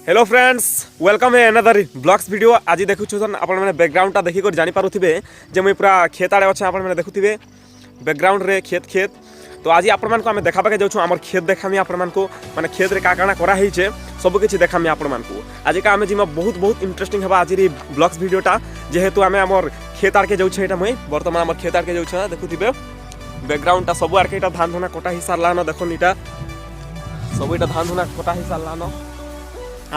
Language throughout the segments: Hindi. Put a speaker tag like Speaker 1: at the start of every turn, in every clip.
Speaker 1: हेलो फ्रेंड्स वेलकम है अनदर ब्लॉग्स वीडियो। आज देखु आपण मैंने बैकग्राउंडटा देखिक जानी पारुथिबे जे मुई पूरा खेत आड़े अच्छे आपण मैंने देखुथिबे बैकग्राउंड रे खेत तो आज आपण मान को आमे देखाबा के जाउछु हमर खेत देखामी आपण मान को माने खेत रे का काना करा हिचे सब किछि देखामी आपण मान को आज का आमे जिमा बहुत इंटरेस्टिंग हेबा आज री ब्लॉग्स वीडियोटा जेहेतु आमे हमर खेत आड़ के जाउछु एटा मुई वर्तमान हमर खेत आड़ के जाउछु देखुथिबे बैकग्राउंडटा सब आड़ के एटा धान धुना कटा हि सारला न देखो नीटा सब एटा धान धुना कटा हि सारला न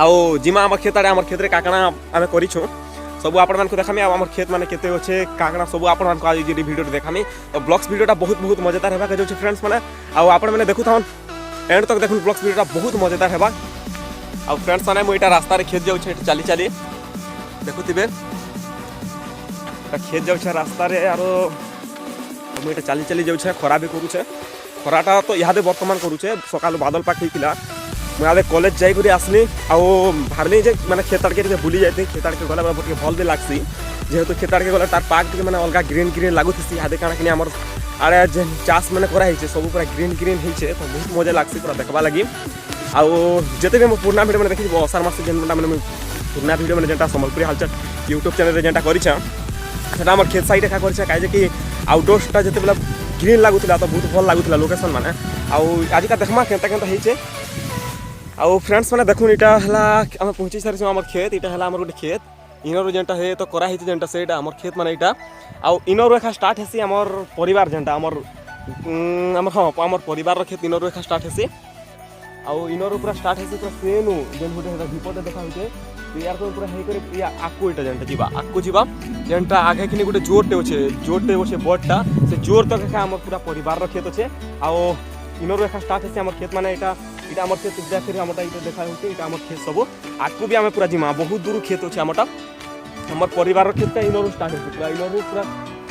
Speaker 1: आओ जिमा आम खेत आम खेत काकणा आम कर सब आपण को देखामी आम खेत मैंने केते अच्छे काकणा सब आपण आज वीडियो देखामी तो ब्लॉग्स वीडियोटा बहुत मजेदार होगा जो फ्रेंड्स मैंने आपण मैंने देखु था एंड तक देखो ब्लॉग्स वीडियोटा बहुत मजेदार होगा आ फ्रेंड्स मैंने मुझे रास्ता खेत जाऊँ चली चली देखुवे खेत जाऊँ रास्ता मुझे चली चली जाऊँ खरा भी करुचे खराटा तो इहादे बर्तमान करुचे सकाल बादल पाक होता मुझे कॉलेज जाइक आसनी आउ भावली जे मैंने खेत आड़ के बुली जाती खेत आड़ के गला बहुत भल भी लगसी जेहेतु खेत आड़ के गला तार पार्क टे मैंने अलग ग्रीन ग्रीन लगुसी इहादे काଣା कि आम आड़े जे चाष मैंने कराई सब पूरा ग्रीन ग्रीन होते तो बहुत मजा लगसी पूरा देखा लगी आउ जिते भी पुराना भिडियो मैंने देखी असार मास जेनटा मैंने पुराना भिडियो मैंने जेनटा सम्बलपुरी हालचाल यूट्यूब चैनल जेनटा करिछा सेटा हमर खेत साइड एका करिछा काजे कि आउटडोर्सटा जते बेला ग्रीन लागुतिला तो बहुत भल लागुतिला लोकेशन माने आउ आज का देखमा केनता केनता होइछे आउ फ्रेंड्स मैंने देखुन इटा हला आम पहुँची सारी आम खेत इटा हला गोटे खेत इनर जेनटा है तो कराई जेनटा सेटा आम खेत माने इटा आउ इनर रेखा स्टार्ट हेसी आमर परिवार जेनटा आमर हाँ आमर परिवार खेत इनर रेखा स्टार्ट हेसी आउ इनर पूरा स्टार्ट हेसी पूरा सेनु जेन गोटे विपद देखा होते यार को पूरा हे करे या आकु इटा जेनटा जीवा आकु जीवा जेनटा आगे किनी गोटे जोरटे अच्छे बडटा से जोर तक एका आमर पूरा परिवार खेत अच्छे आउ इनर रेखा स्टार्ट हेसी आमर खेत माने इटा इटा आमर खेत फिर आमटा इटा देखा होते इटा आमर खेत सब आकु भी आम पूरा जिमा बहुत दूर खेत अच्छे आमटा आमर परिवार खेत का इनर स्टार्ट होते पूरा इनर पूरा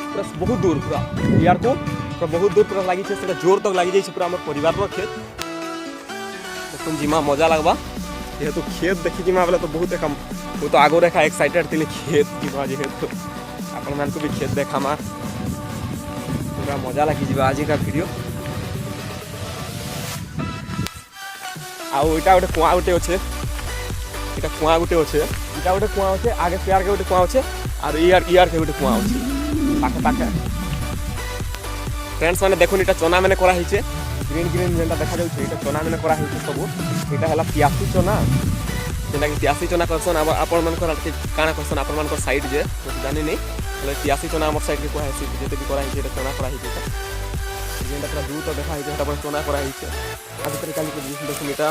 Speaker 1: पूरा बहुत दूर पूरा यार को पूरा बहुत दूर पूरा लगी से जोर तक लगी जाइए पूरा आमर परिवार खेत देखो जिमा मजा लगवा जेहेतु खेत देखी जिमा बोले तो बहुत एक वो तो आगो रेखा एक्साइटेड थी खेत जीवा जेहेतु आपण मान को भी खेत देखा पूरा मजा लगी जीवा आज का वीडियो आउ इटा गोटे कुआ गोटे अच्छे इटा कुआ गोटे अच्छे इटा गोटे कुआ अच्छे आगे पेड़ के गोटे कुआ अच्छे और इयार के गोटे कुआ अच्छे पाखे पाखे फ्रेंड्स मैंने देखुन इटा चना मैंने करा हिचे ग्रीन ग्रीन जेनटा देखा जाउछे इटा चना मैंने करा हिचे सब इटा हला पियासी चना जेनटा कि पियासी चना करसन अब आपण मन को काना करसन आपण मन को साइड जे जानि नै हले पियासी चना हमर साइड के कोहा हिचे जेते भी करा हिचे चना करा हिचे जेनटा पूरा दूर तो देखा हिचे अपन चना करा हिचे आज तरी काली के देखुन इटा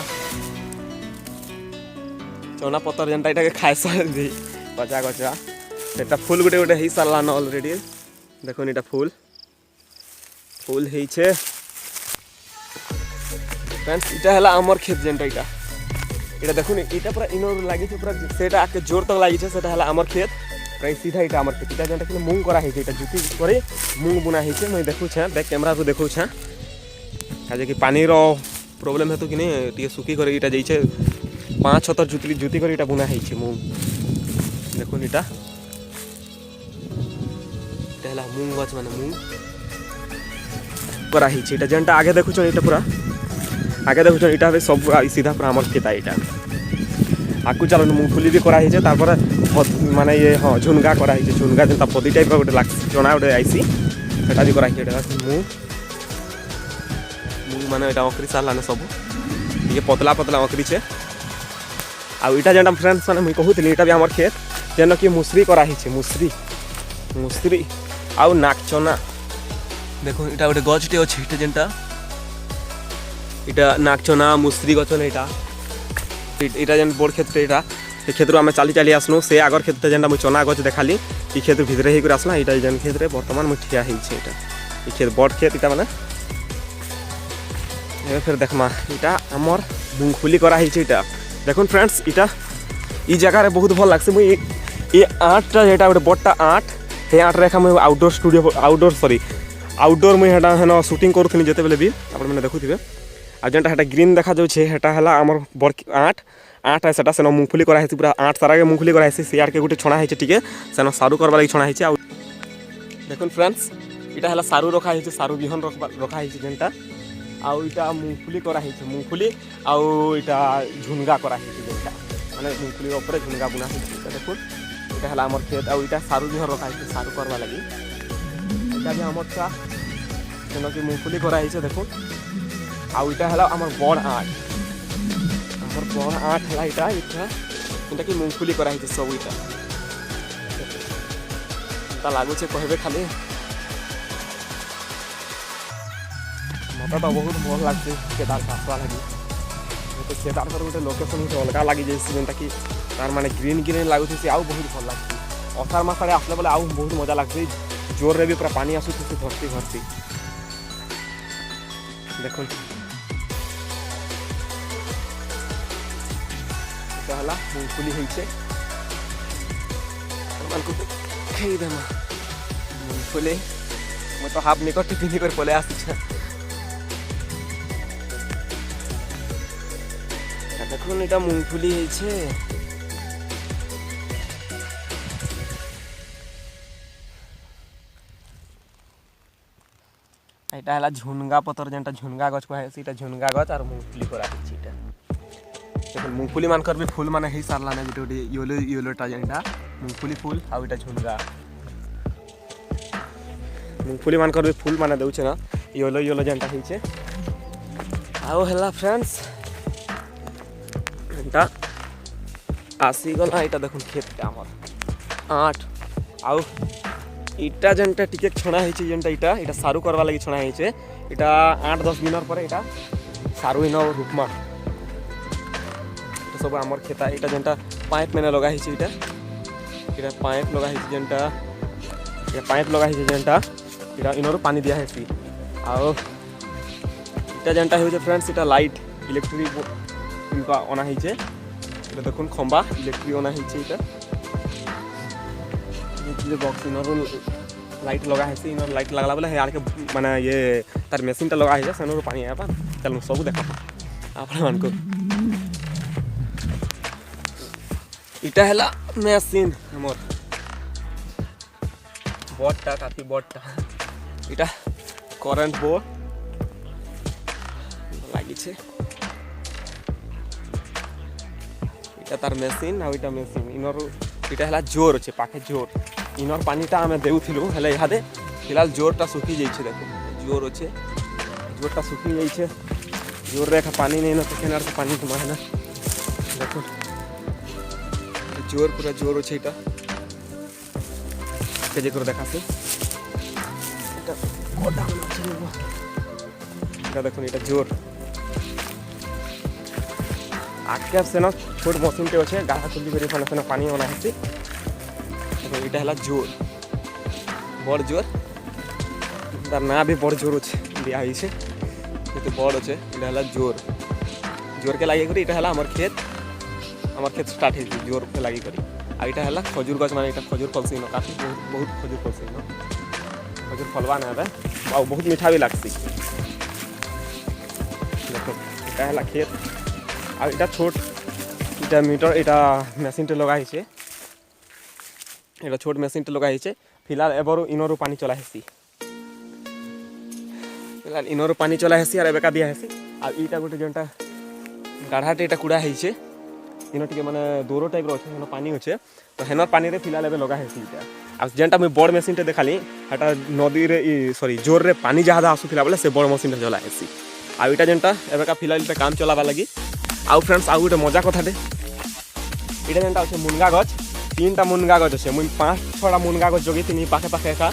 Speaker 1: चना पतर जेनटा इटा के खाय साल दे पचा गचा सेटा फूल गुटे गुटे ही साला न ऑलरेडी देखुन इटा फूल हेइछे फ्रेंड्स इटा हला हमर खेत जेनटा इटा देखुन इटा पूरा इनर लागि छे पूरा सेटा आके जोर तक लागि छे सेटा हला हमर खेत प्राय सीधा इटा हमर खेत इटा जेनटा कि मूंग करा हिचे इटा जुती करे मूंग बुना हिचे मैं देखु छे बैक कैमरा को देखु छे काजे कि पानी रो प्रॉब्लम हेतु कि नै टिके सुकी करे इटा जाई छे 5-6 जुती करे इटा बुना हिचे मूंग देखुन इटा हला मूंग गछ माने मूंग करा हिचे इटा जेनटा आगे देखु छ इटा पूरा आगे देखु इटा सब सीधा पूरा हमर खेत इटा आकु चलो मूंगफली भी करा हिचे तापर माने ये हाँ झुनगा करा हिचे झुनगा जेनता पदी टाइप गोटे लाग चना गोटे आइसी सेटा भी करा हिचे एटा मूंग माने एटा अकरी सालाने सब ये पतला अकरी छे आ इटा जेनटा फ्रेंड्स माने मुई कहूतली इटा भी हमर खेत जेन कि मुसरी करा हिचे मुसरी आउ नाकचना देखो इटा गोटे गछटे अछि इटा जेनटा इटा नाकचना मुसरी गछन इटा जेन बोर्ड खेत इटा से खेत आम चली चली आसनु से आगर खेत जेनटा मुई चना गछ देखाली ई खेत भितरे ही आसला इटा जेन खेत रे वर्तमान मुई ठिया हिचे इटा ई खेत बड़ खेत इटा माने ए फिर देखमा इटा हमर मूंगफली करा हिचे इटा देखुन फ्रेंड्स इटा ई जगह रे बहुत भल लागसे मुई ए आठटा जेटा गोटे बड़टा आठ हे आठ रेखा मुई आउटडोर मुई हेटा हेन शूटिंग करूथनी जेते बेले भी आपण माने देखुथिबे आ जेनटा हेटा ग्रीन देखा जाउछे हेटा हला हमर बड़ आठ है सेटा सेनो मूंगफली करा हेसी पूरा आठ सारा के मूंगफली करा हेसी सियार के गुटे छणा हेचे टिके सेनो सारू करबा लागि छणा हेचे आ देखुन फ्रेंड्स इटा हला सारू रखा हेचे सारू बिहन रखा हेचे जेनटा आ इटा मूंगफली करा हेचे मूंगफली आ इटा झुनगा करा हेचे जेनटा माने मुंगफली ऊपर झुनगा बुना है। देखो ये है आमर खेत आ इटा सारू भी रखा है सारू करवा लगी इटा भी आमर सा जेन कि मुंगफली करा है। देखो आ इटा है आमर बड़ आठ आमर बड़ आठ है इटा इटा इटा कि मुंगफली करा है सब इटा लगुचे कहबे खाली मत तो बहुत भल लगे केदार आसवा लगे तो केदार गोटे लोकेशन अलग लगी जाए जेनटा कि तार माने ग्रीन ग्रीन लगुच आउ बहुत भल लगे। अषाढ़ मस आड़े आसले बेले आउ बहुत मजा लगे जोर रे भी पूरा पानी आसुच भर्ती भर्ती देखो मुंगफली खेदेमा मुंगफली मैं तो हाफ निकट पिंधि कर पले आसी देखो এটা মুংফলি হয়েছে এটা হলা ঝুনগা পতর যেটা ঝুনগা গছ কহে সেটা ঝুনগা গছ আর মুংফলি করা হচ্ছে এটা দেখো মুংফলি মানকর भी फूल মানে হেই সারলা না যেটা ইয়েলো ইয়েলোটা যেটা মুংফলি ফুল আর এটা ঝুনগা মুংফলি মানকর भी फूल মানে দেউছে না ইয়েলো ইয়েলো যেটা হইছে আও হেলা फ्रेंड्स এটা আসিগলা এটা দেখুন ক্ষেতটা আমার আট আউ ইটা যেটা টিকে ছଣା হয়েছে যেটা এটা এটা সারু করবা লাগি ছଣା হয়েছে এটা 8-10 দিনের পরে এটা সারু ইন রূপমা এটা সব আমার ক্ষেতা এটা যেটা পাইপ মেনে লগা হয়েছে এটা পাইপ লগা হয়েছে যেটা এটা পাইপ লগা হয়েছে যেটা এটা ইনর পানি দিয়া হয়েছে আউ এটা যেটা হয়েছে फ्रेंड्स এটা লাইট ইলেকট্রিক इनका अना है देखो खंबा इलेक्ट्रिक अना है बक्स इनर लाइट लगा है इनर लाइट लगला बेले आड़ के माने ये तार मेसिन टा लगा है सेनर पानी आया चलो सब देखा आप मान को इटा है मेसिन हमर बोर्डटा काफी बोर्डटा इटा करेंट बोर्ड लगी छे तार मेसिन आईटा मेसिन इनर इटा है जोर अच्छे पाखे जोर इनर पानीटा आम देउथिलु हेले इहादे फिलहाल जोरटा सुखी जाइए देखो जोर अच्छे जोरटा सुखी जाइए जोर रेखा पानी नहीं ना तो केनार से पानी तुम्हारे ना देखो जोर पूरा जोर अच्छे इटा केजे कर देखा से इटा देखो इटा जोर आगे से ना छोट मशीन टे अच्छे गाढ़ा चुली कर सेना पानी अना है यहाँ है जोर बड़ जोर तार ना भी बड़ जोर अच्छे दिखाई तो बड़ अच्छे यहाँ है जोर जोर के लगे इटा है खेत स्टार्ट है जोर के लगे आईटा है खजूर गछ माने खजूर फलसी न काफी बहुत खजूर फलसी न खजूर फलवा ना बहुत मीठा भी लगती देखो इटा है खेत आ इटा छोट इटा मीटर इटा मेसिन टे लगा है इटा छोट मेसिन टे लगा है फिलहाल एबारो इनरो पानी चला है फिलहाल इनरो पानी चला है और एबेका दिया है आ इटा गोटे जेनटा गाढ़ाटे इटा कुड़ा है इन टे माने दोरो टाइप रो अच्छे पानी अच्छे तो हेनर पानी रे फिलहाल एबे लगा है इटा आ जेनटा मैं बड़ मेसिन टे देखाली हटा नदी रे सॉरी जोर रे पानी ज्यादा आसुथिला बोले से बड़ मेसिन टे चला है आ इटा जेनटा एबेका फिलहाल पे काम चलावा लगी आउ फ्रेंड्स आउ गोटे मजा कथाटे इटा जेनटा अच्छे मुनगा गछ 3टा मुनगा गछ अच्छे मुई 5-6टा मुनगा गछ जगै थी पाखे पाखे एका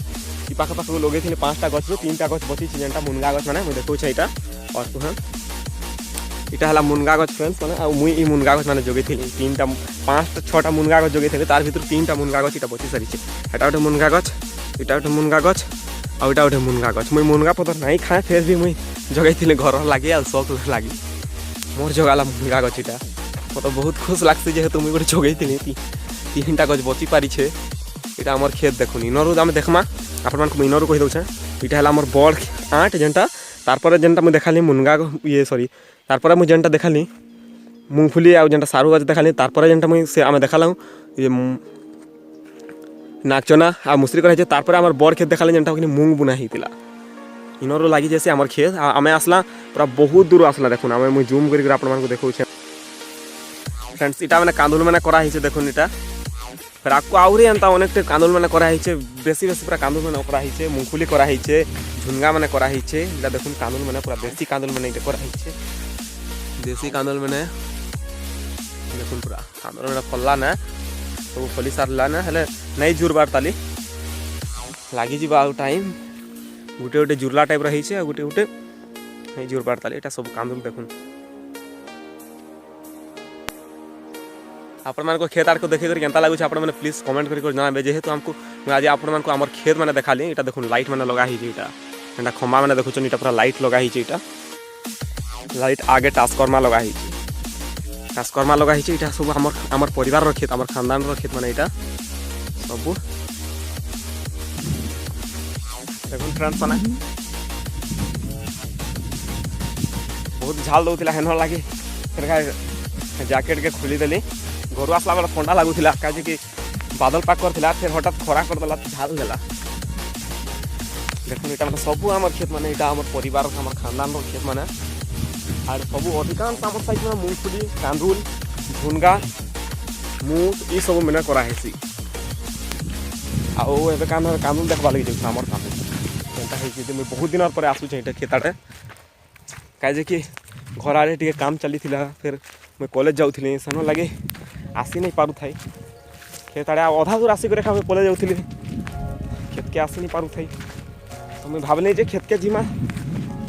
Speaker 1: पाखे पाखे लगे थी 5टा गछ 3टा गछ बची जेनटा मुनगा गछ माने मुई देखौ छै इटा और तुहन इटा हला मुनगा गछ फ्रेंड्स माने आ मुई ई मुनगा गछ माने जगै थी 3टा 5-6टा मुनगा गछ जगै थी तार भीतर 3टा मुनगा गछ इटा बची सारी छै एटा गोटे मुनगा गछ इटा गोटे मुनगा गछ आ इटा गोटे मुनगा गछ मुई मुनगा पतर नहीं खाए फिर भी मुई जगै थी घर लगे आ शौक लगी मोर जगाला मुनगा गछ इटा मतलब बहुत खुश लगती जेहेतु मुझे गोटे जगै थी 3टा गछ बची पारी छे इटा हमर खेत देखुन इनरु आम देखमा आपण मान इनरु कहि दउछे इटा हला हमर बड़ आठ जेनटा तारपर जेनटा मु देखाली मुनगा ये सॉरी तारपर मु जेनटा देखाली मूंगफली आ जेनटा सारू गछ देखाली तारपर जेनटा मु से आम देखाला ये नाकचना आ मुसरी कर तारपर हमर बड़ खेत देखाली जेनटा कि मूंग बुना हितिला इनरु लागि जैसे हमर खेत आमे आसला पूरा बहुत दूर आसला देखुन आमे मु जूम करि आपण मान को देखौ छे फ्रेंड्स इटा मैंने कांदुल मैंने करा हिचे देखुन इटा फिर आपको आउरी एंता अनेक कांदुल मैंने करा हिचे बेसी बेसी पूरा कांदुल मैंने करा हिचे मूंगफली करा हिचे झुनगा मैंने करा हिचे इटा देखुन कांदुल मैंने पूरा देसी कांदुल मैंने इटा करा हिचे देसी कांदुल मैंने देखुन पूरा कांदुल मैंने फल्ला ना सब फली सारला ना हेले नहीं जुरबार ताली लागी जीवा आउ टाइम गुटे गुटे जुरला टाइप रही है गुटे गुटे नहीं जुरबार ताली एटा सब कांदुल देखुन आपण मान को खेत आर को देखे कर केनता लागुछ आपण माने प्लीज कमेंट करि कर जणाबे जेहेतु हमको आज आपण मान को हमर खेत माने देखाली एटा देखुन लाइट माने लगा ही एटा एटा खंबा माने देखुछन एटा पूरा लाइट लगा ही एटा लाइट आगे ट्रांसफार्मर लगा ही ट्रांसफार्मर लगा ही एटा सब हमर परिवार रो खेत हमर खानदान रो खेत माने एटा सब देखुन फ्रेंड्स माने बहुत झाल दउतिला हेन लागे फिर जैकेट के खुली देली घर आसला बेला ठंडा लगुला कहीं कि बादल पाक कर फिर हठात खरा करदेला झाल देला देखुन यहाँ मतलब सबू आम खेत मैंने यहाँ आम परिवार आम खानदान खेत मैंने और सब अधिकांश आम साइड में मूंगफली कांदुल झुनगा मुग ये सब मैंने कराई आए कांदुल देखा लगे जाऊँ आम कांदुल मुझे बहुत दिन पर आसूचे खेत आड़े कहीं कि घर आड़े टे काम चली फिर मैं कॉलेज जाऊँगी सेन लगे आसी नहीं पारू थाई खेत आड़े अधा दूर आसिक कॉलेज जाऊँगी खेत के आसी नहीं पारू थाई तो मुझे भावनी जे खेत के जीमा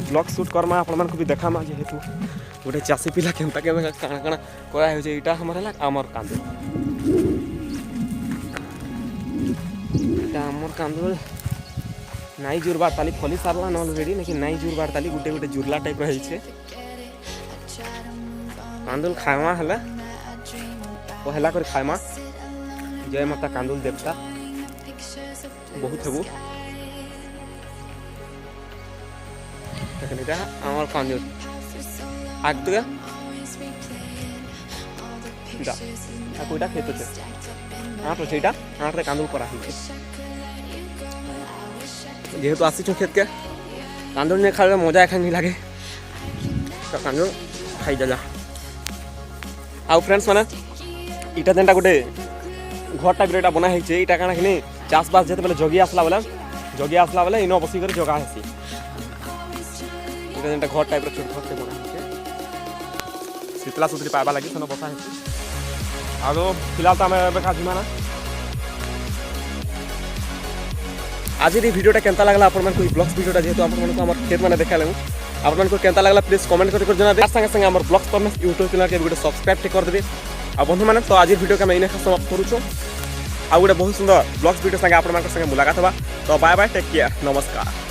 Speaker 1: ब्लॉग शूट करमा आपण मान को भी देखामा जेहेतु गोटे चाषी पिला केनता के काଣା काଣା करा हो जे इटा हमर हला आमर कांदुल इटा आमर कांदुल नाई जुरबार ताली फली सारला न ऑलरेडी लेकिन नाई जुरबार ताली गुटे गुटे जुरला टाइप रही छे कांदुल खायमा हला पहला कर खायमा जय माता कांदुल देवता बहुत हेबू देखा आमर कांदुल आग तो कोईटा खेत आठ अच्छे यहाँ आठ कांदुल करा जेहेतु आसी खेत के कांदुल नहीं खाले मजा एखा नहीं लगे तो कांदुल खाई जा आउ फ्रेंड्स माने इटा जेनटा गोटे घर टाइप रे बना है इटा काना कि चाष बास जेते बेले जगी आसला बेले इन बसिक जगा हेसी इटा जेनटा घर टाइप रे छोट छोट बना है शीतला सुतरी पाइबा लगी सेन बसा है आरो फिलहाल तो आम खाजिमा ना आज ये वीडियोटा केनता लागला आपण मन को ब्लॉग्स वीडियोटा जेहेतु आपण मन को हमर खेत माने देखा लगे आपण मन को केनता लागला प्लीज कमेंट कर जणाबे संगे संगे हमर ब्लॉग्स पर यूट्यूब चैनल के वीडियो सब्सक्राइब कर देबे आ बंधु माने तो आज वीडियो के मैं इने समाप्त करू छु आ गोटे बहुत सुंदर ब्लॉग्स वीडियो संगे आपण मन संगे मुलाकात होबा तो बाय बाय टेक केयर नमस्कार।